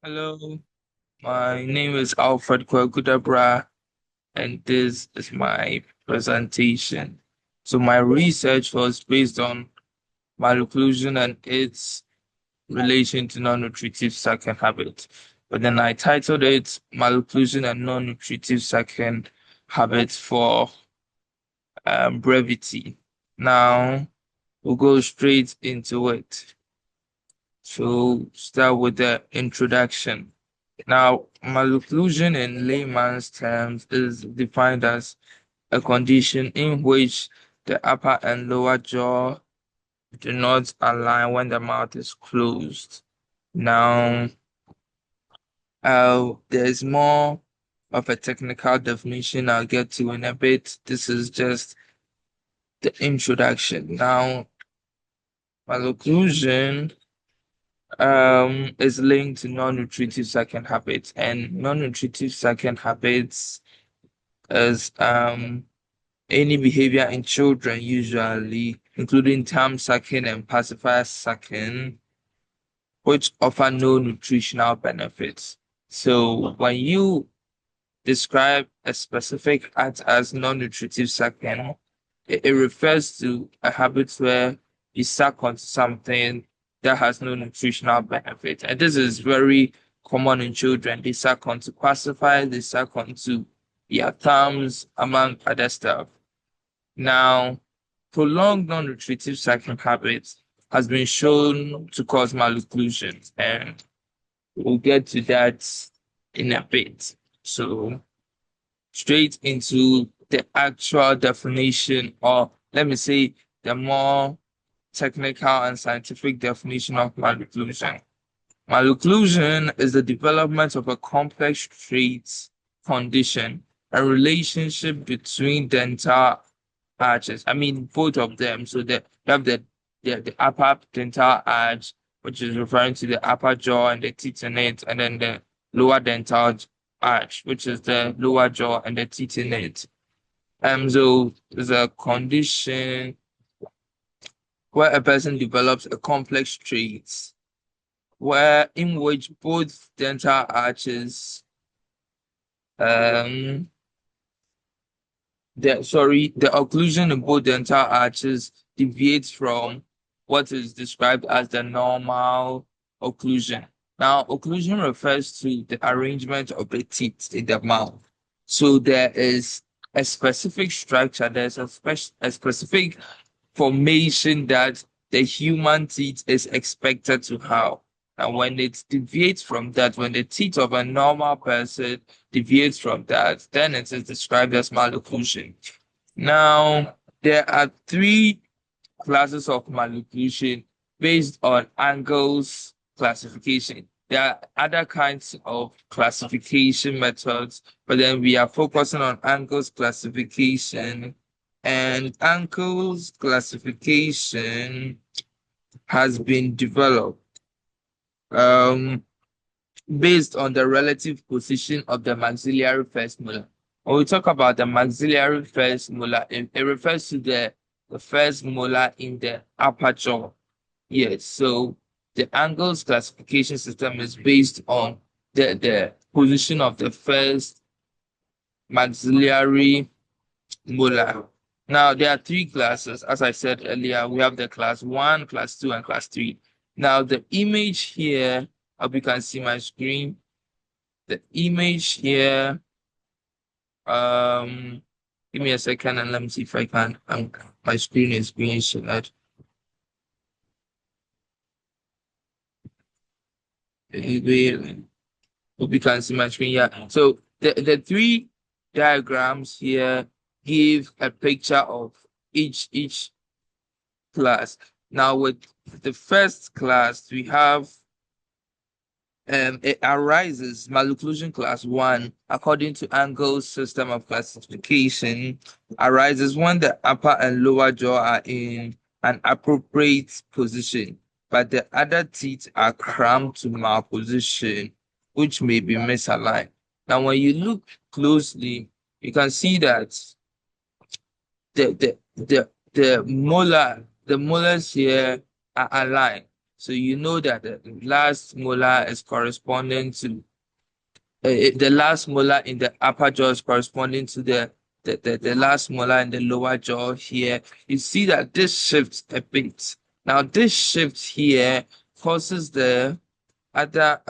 Hello, my name is Alfred Kwaku Debrah, and this is my presentation. So my research was based on malocclusion and its relation to non-nutritive second habits. But then I titled it Malocclusion and Non-Nutritive Second Habits for brevity. Now we'll go straight into it. So start with the introduction. Now, malocclusion in layman's terms is defined as a condition in which the upper and lower jaw do not align when the mouth is closed. Now, there's more of a technical definition I'll get to in a bit. This is just the introduction. Now, malocclusion is linked to non-nutritive second habits, and non-nutritive second habits is any behavior in children, usually including term sucking and pacifier sucking, which offer no nutritional benefits. So when you describe a specific act as non-nutritive sucking, it refers to a habit where you suck on something that has no nutritional benefit. And this is very common in children. They suck onto pacifiers, they suck onto their thumbs, among other stuff. Now, prolonged non-nutritive sucking habits has been shown to cause malocclusion, and we'll get to that in a bit. So, straight into the actual definition, or let me say, the more technical and scientific definition of malocclusion. Malocclusion is the development of a complex trait condition, a relationship between dental arches. I mean, both of them. So that you have the upper dental arch, which is referring to the upper jaw and the teeth in it, and then the lower dental arch, which is the lower jaw and the teeth in it. So there's a condition where a person develops a complex trait where in which both dental arches um the occlusion in both dental arches deviates from what is described as the normal occlusion. Now, occlusion refers to the arrangement of the teeth in the mouth. So there is a specific structure, there's a specific formation that the human teeth is expected to have. And when it deviates from that, when the teeth of a normal person deviates from that, then it is described as malocclusion. Now, there are three classes of malocclusion based on Angle's classification. There are other kinds of classification methods, but then we are focusing on Angle's classification. And Angle's classification has been developed um, based on the relative position of the maxillary first molar. When we talk about the maxillary first molar, it refers to the first molar in the upper jaw. Yes, so the Angles classification system is based on the position of the first maxillary molar. Now, there are three classes. As I said earlier, we have the class 1, class 2, and class 3. Now, the image here, I hope you can see my screen. The image here, um, give me a second and let me see if I can. My screen is being shared. Hope you can see my screen. Yeah. So the three diagrams here give a picture of each class. Now with the first class, we have it arises malocclusion class 1 according to Angle's system of classification arises when the upper and lower jaw are in an appropriate position, but the other teeth are cramped to malposition, which may be misaligned. Now, when you look closely, you can see that the molars here are aligned. So you know that the last molar is corresponding to the last molar in the upper jaw is corresponding to the last molar in the lower jaw here. You see that this shifts a bit. Now this shift here causes the other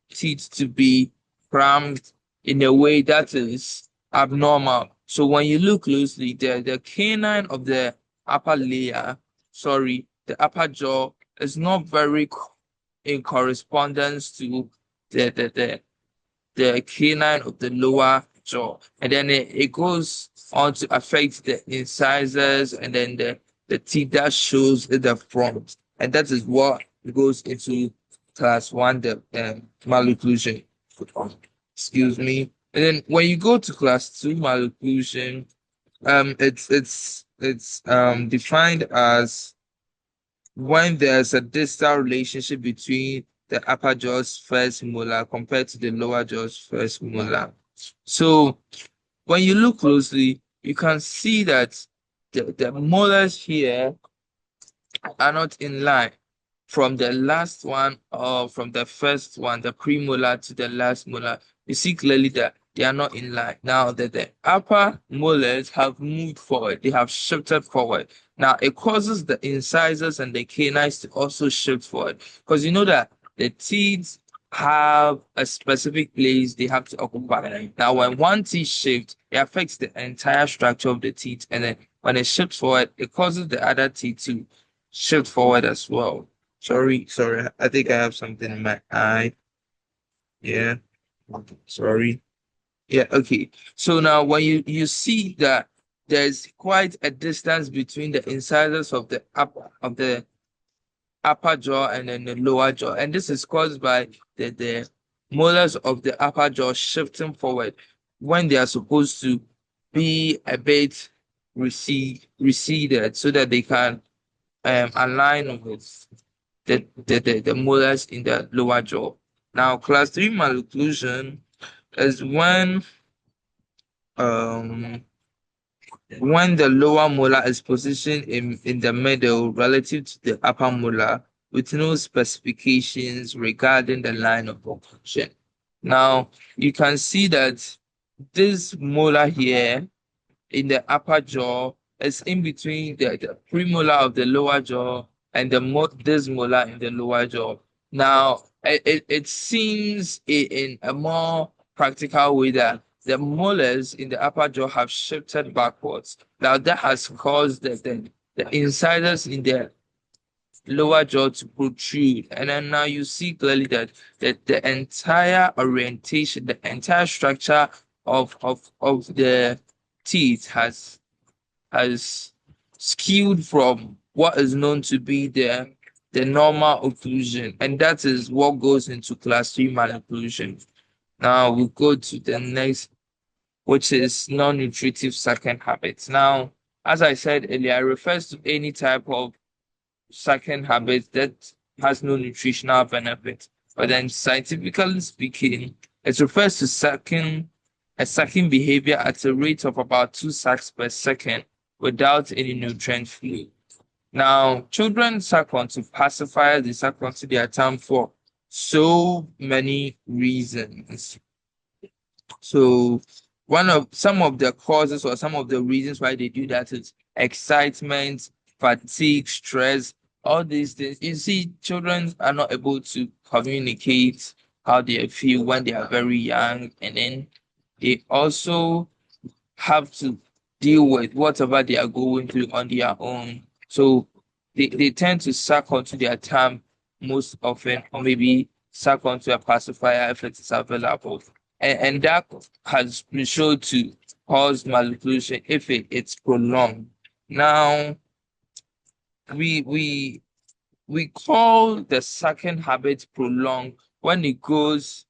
teeth to be crammed in a way that is abnormal. So when you look closely, the canine of the upper layer, sorry, the upper jaw is not very in correspondence to the the canine of the lower jaw. And then it goes on to affect the incisors and then the teeth that shows in the front. And that is what goes into class one, the malocclusion. Excuse me. And then when you go to class two malocclusion, it's defined as when there's a distal relationship between the upper jaw's first molar compared to the lower jaw's first molar. So when you look closely, you can see that the molars here are not in line from the last one or from the first one, the premolar to the last molar. You see clearly that they are not in line. Now that the upper molars have moved forward, they have shifted forward. Now it causes the incisors and the canines to also shift forward because you know that the teeth have a specific place they have to occupy. Now, when one teeth shifts, it affects the entire structure of the teeth, and then when it shifts forward, it causes the other teeth to shift forward as well. Sorry, I think I have something in my eye. Yeah, sorry. Yeah, okay. So now when you see that there's quite a distance between the incisors of the upper jaw and then the lower jaw, and this is caused by the molars of the upper jaw shifting forward when they are supposed to be a bit receded so that they can align with the molars in the lower jaw. Now, class 3 malocclusion is um, when the lower molar is positioned in the middle relative to the upper molar with no specifications regarding the line of occlusion. Now, you can see that this molar here in the upper jaw is in between the premolar of the lower jaw and this molar in the lower jaw. Now, it seems in a more practical way that the molars in the upper jaw have shifted backwards. Now, that has caused the incisors in the lower jaw to protrude. And then now you see clearly that the entire orientation, the entire structure of the teeth has skewed from what is known to be the normal occlusion, and that is what goes into class 3 malocclusion. Now we'll go to the next, which is non-nutritive sucking habits. Now, as I said earlier, it refers to any type of sucking habit that has no nutritional benefit. But then scientifically speaking, it refers to a sucking behavior at a rate of about 2 sucks per second without any nutrient flow. Now, children suck onto pacifiers, they suck onto their tongue for so many reasons. So some of the causes or some of the reasons why they do that is excitement, fatigue, stress, all these things. You see, children are not able to communicate how they feel when they are very young, and then they also have to deal with whatever they are going through on their own. So they tend to suck onto their tongue most often, or maybe suck onto a pacifier if it is available. And that has been shown to cause malocclusion if it's prolonged. Now, we call the sucking habit prolonged when it goes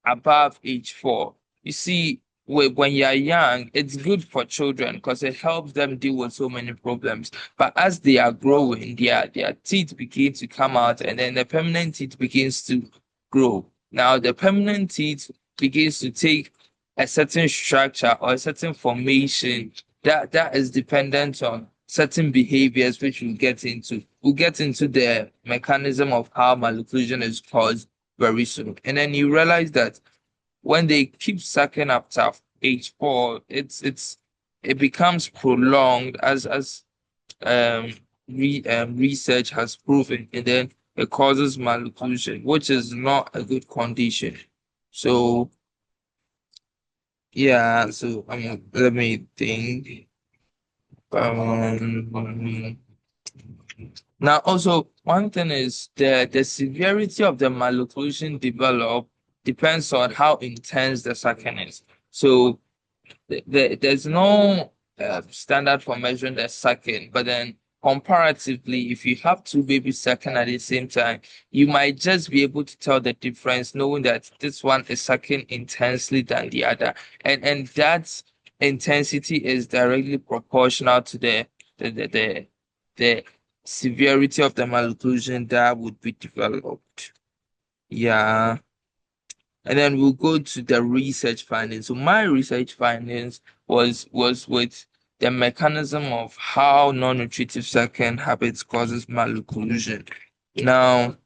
above age 4. You see, when you're young, it's good for children because it helps them deal with so many problems. But as they are growing, their teeth begin to come out, and then the permanent teeth begins to grow. Now, the permanent teeth begins to take a certain structure or a certain formation that is dependent on certain behaviors, which we'll get into. We'll get into the mechanism of how malocclusion is caused very soon. And then you realize that when they keep sucking after age 4, it becomes prolonged as research has proven, and then it causes malocclusion, which is not a good condition. So yeah, so let me think. Um, Now, also one thing is the severity of the malocclusion develop depends on how intense the sucking is. So there's no standard for measuring the sucking, but then comparatively, if you have two babies sucking at the same time, you might just be able to tell the difference, knowing that this one is sucking intensely than the other, and that intensity is directly proportional to the the the, the severity of the malocclusion that would be developed. Yeah. And then we'll go to the research findings. So my research findings was with the mechanism of how non-nutritive second habits causes malocclusion. Now,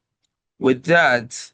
with that,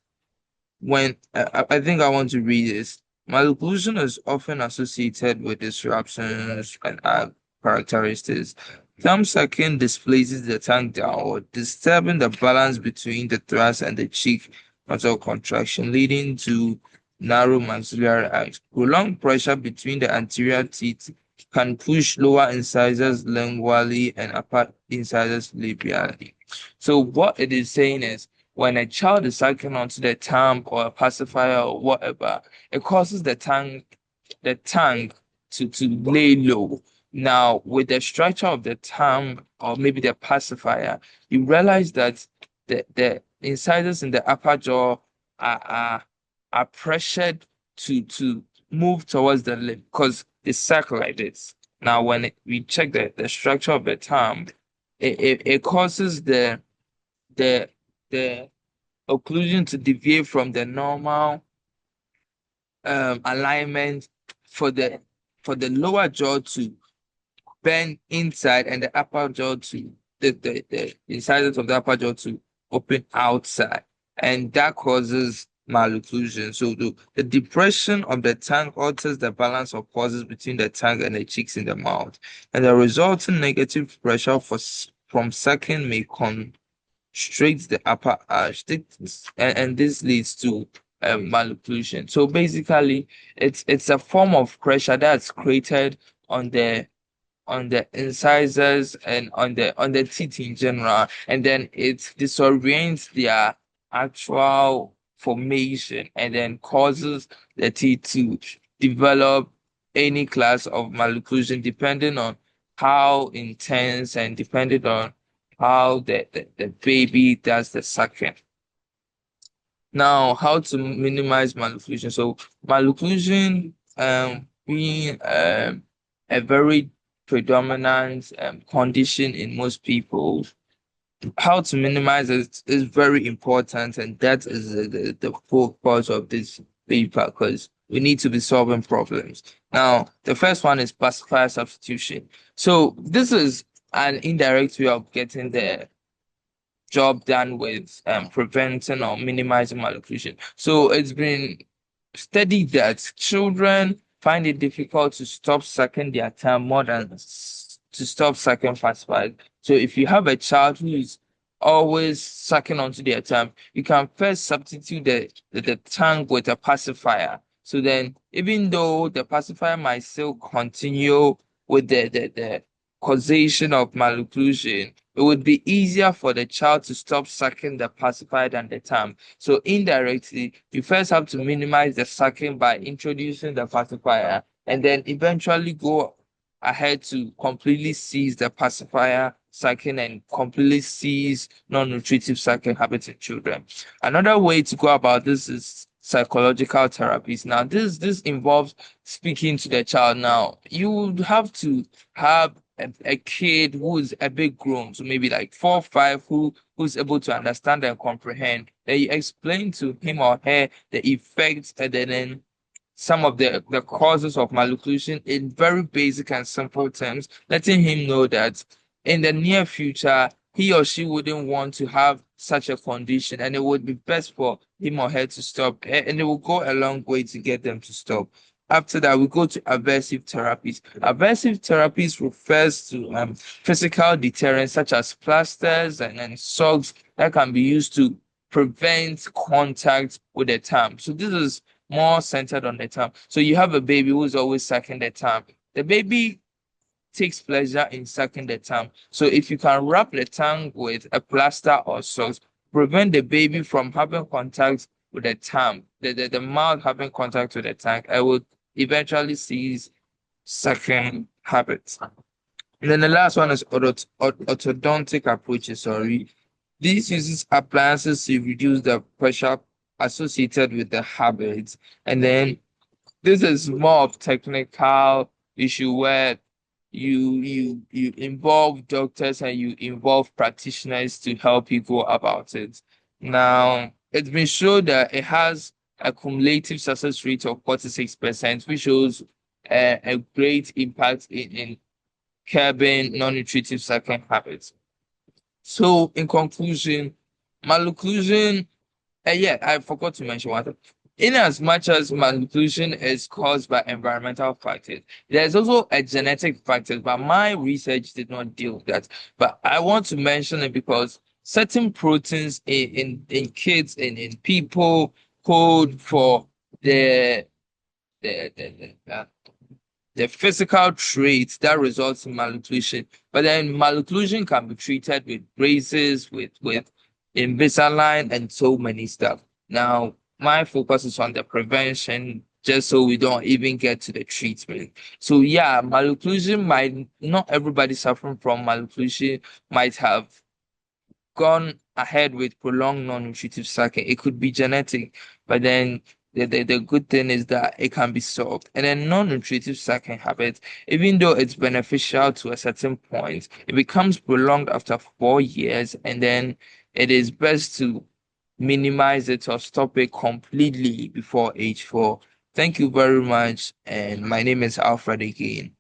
when I think I want to read this. Malocclusion is often associated with disruptions and characteristics. Thumb sucking displaces the tongue downward, disturbing the balance between the thrust and the cheek muscle contraction, leading to narrow maxillary arch. Prolonged pressure between the anterior teeth can push lower incisors lingually and upper incisors labially. So what it is saying is, when a child is sucking onto the tongue or a pacifier or whatever, it causes the tongue to lay low. Now, with the structure of the tongue or maybe the pacifier, you realize that the incisors in the upper jaw are are, are pressured to move towards the lip because they suck like this. Now, when we check the structure of the tongue, it causes the the occlusion to deviate from the normal alignment for the lower jaw to bend inside and the upper jaw to the incisors of the upper jaw to open outside, and that causes malocclusion. So the depression of the tongue alters the balance of forces between the tongue and the cheeks in the mouth, and the resulting negative pressure from sucking may constricts the upper arch, and this leads to malocclusion. So basically, it's a form of pressure that's created on the incisors and on the teeth in general, and then it disorients their actual formation, and then causes the teeth to develop any class of malocclusion depending on how intense and depending on how the baby does the sucking. Now, how to minimize malocclusion? So malocclusion being a very predominant condition in most people, how to minimize it is very important, and that is the focus of this paper, because we need to be solving problems. Now, the first one is pacifier substitution. So this is an indirect way of getting the job done with preventing or minimizing malocclusion. So it's been studied that children find it difficult to stop sucking their tongue more than to stop sucking pacifiers. So if you have a child who is always sucking onto their tongue, you can first substitute the tongue with a pacifier. So then, even though the pacifier might still continue with the causation of malocclusion, it would be easier for the child to stop sucking the pacifier than the tongue. So indirectly, you first have to minimize the sucking by introducing the pacifier, and then eventually go ahead to completely cease the pacifier sucking and completely cease non-nutritive sucking habits in children. Another way to go about this is psychological therapies. Now, this involves speaking to the child. Now, you would have to have a kid who is a bit grown, so maybe like 4 or 5, who's able to understand and comprehend. Then you explain to him or her the effects, and then some of the causes of malocclusion in very basic and simple terms, letting him know that in the near future, he or she wouldn't want to have such a condition, and it would be best for him or her to stop. And it will go a long way to get them to stop. After that, we go to aversive therapies. Aversive therapies refers to physical deterrents such as plasters and socks that can be used to prevent contact with the tongue. So this is more centered on the tongue. So you have a baby who's always sucking the tongue. The baby takes pleasure in sucking the tongue. So if you can wrap the tongue with a plaster or socks, prevent the baby from having contact with the tongue, the mouth having contact with the tongue, I would eventually cease sucking habits. And then the last one is orthodontic approaches. Sorry, this uses appliances to reduce the pressure associated with the habits. And then this is more of technical issue where you involve doctors and you involve practitioners to help you go about it. Now, it's been shown that it has a cumulative success rate of 46%, which shows a great impact in curbing non-nutritive sucking habits. So, in conclusion, malocclusion, yeah, I forgot to mention one thing. In as much as malnutrition is caused by environmental factors, there's also a genetic factor, but my research did not deal with that. But I want to mention it because certain proteins in kids and in people code for the the the physical traits that results in malnutrition. But then malnutrition can be treated with braces, with Invisalign, and so many stuff. Now, my focus is on the prevention, just so we don't even get to the treatment. So yeah, malnutrition might not everybody suffering from malnutrition might have gone ahead with prolonged non-nutritive sucking. It could be genetic, but then the good thing is that it can be solved. And then non-nutritive sucking habits, even though it's beneficial to a certain point, it becomes prolonged after 4 years, and then it is best to minimize it or stop it completely before age 4. Thank you very much, and my name is Alfred again.